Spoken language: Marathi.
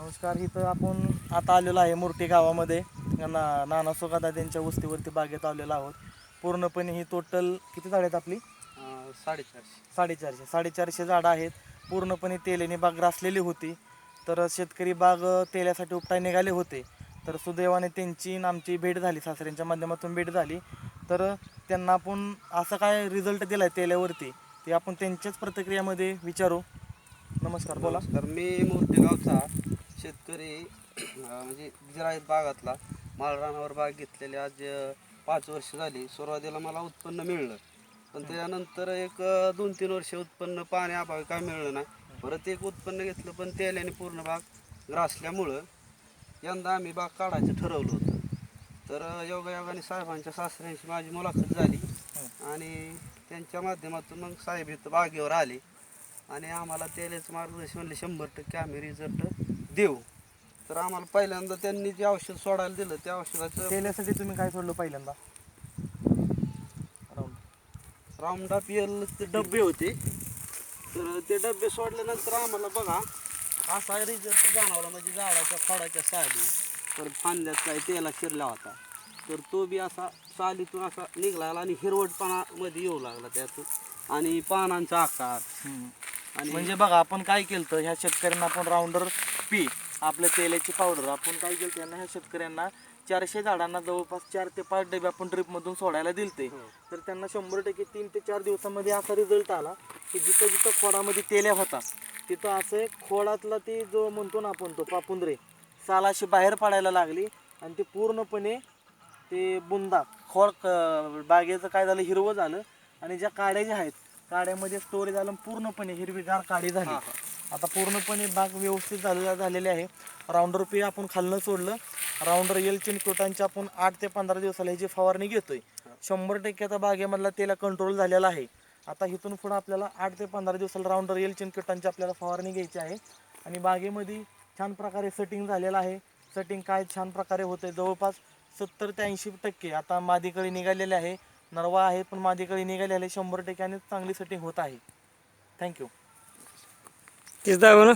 नमस्कार. इथं आपण आता आलेलो आहे मुर्टी गावामध्ये नाना सुगादा त्यांच्या वस्तीवरती बागेत आलेलो आहोत. पूर्णपणे ही टोटल किती झाड आहेत आपली? 450. 450 झाडं आहेत. पूर्णपणे तेल्याने बाग ग्रासलेली होती. तर शेतकरी बाग तेल्यासाठी उपटाय निघाले होते. तर सुदैवाने त्यांची आणि आमची भेट झाली, सासऱ्यांच्या माध्यमातून भेट झाली. तर त्यांना आपण असं काय रिझल्ट दिला आहे तेल्यावरती ते आपण त्यांच्याच प्रतिक्रियामध्ये विचारू. नमस्कार, बोला. नमस्कार. मी मूर्तीगावचा शेतकरी म्हणजे जिरायत बागातला माळरानावर बाग घेतलेली आज 5 वर्ष झाली. सुरुवातीला मला उत्पन्न मिळलं, पण त्यानंतर एक 2-3 वर्ष उत्पन्न पाण्याअभावी काय मिळलं नाही. परत एक उत्पन्न घेतलं, पण तेल्याने पूर्ण बाग ग्रासल्यामुळं यंदा आम्ही बाग काढायचं ठरवलं होतं. तर योगायोगाने साहेबांच्या सासऱ्यांशी माझी मुलाखत झाली आणि त्यांच्या माध्यमातून मग साहेब इथं बागेवर आले आणि आम्हाला तेलाचं मार्गदर्शन म्हणले 100% आम्ही रिझल्ट देऊ. तर आम्हाला पहिल्यांदा त्यांनी जे औषध सोडायला दिलं त्या औषधाचं तेल्यासाठी तुम्ही काय सोडलं पहिल्यांदा? राऊंडअप ते डबे होते. तर ते डबे सोडल्यानंतर आम्हाला बघा असा रिझल्ट जाणवला, म्हणजे झाडाच्या खोडाच्या साली तर फांद्यात काही तेला शिरला होता. तर तो बी असा सालीतून असा निघाला आणि हिरवटपणामध्ये येऊ लागला त्यातून, आणि पानांचा आकार. आणि म्हणजे बघा आपण काय केलं तर ह्या शेतकऱ्यांना आपण राऊंडर पी आपल्या तेलाची पावडर आपण काय केलं त्यांना, ह्या शेतकऱ्यांना 400 झाडांना जवळपास 4 ते 5 डबे आपण ड्रिपमधून सोडायला दिलते. तर त्यांना 100% 3 ते 4 दिवसामध्ये असा रिझल्ट आला की जिथं जिथं खोडामध्ये तेल्या होता तिथं असं खोडातला ते जो म्हणतो ना आपण तो पापुंद्रे साल अशी बाहेर पडायला लागली आणि ते पूर्णपणे ते बुंदा खोड बागेचं काय झालं, हिरवं झालं. आणि ज्या काड्या ज्या आहेत काड्यामध्ये स्टोरेज झालं, पूर्णपणे हिरवीगार काडी झाली. आता पूर्णपणे बाग व्यवस्थित झालेली आहे. राऊंडर पी आपण खालनं सोडलं. राऊंडर एलचिन क्युटांची आपण 8 ते 15 दिवसाला ह्याची फवारणी घेतोय. 100% आता बागेमधला तेला कंट्रोल झालेला आहे. आता इथून पुढं आपल्याला 8 ते 15 दिवसाला राऊंडर एलचिन क्युटांची आपल्याला फवारणी घ्यायची आहे. आणि बागेमध्ये छान प्रकारे सेटिंग झालेलं आहे. सेटिंग काय छान प्रकारे होते, जवळपास 70 ते 80% आता मादीकळी निघालेली आहे. नरवा आहे पण मादीकळी निघालेली आहे. 100% चांगली सेटिंग होत आहे. थँक्यू. किस दावा ना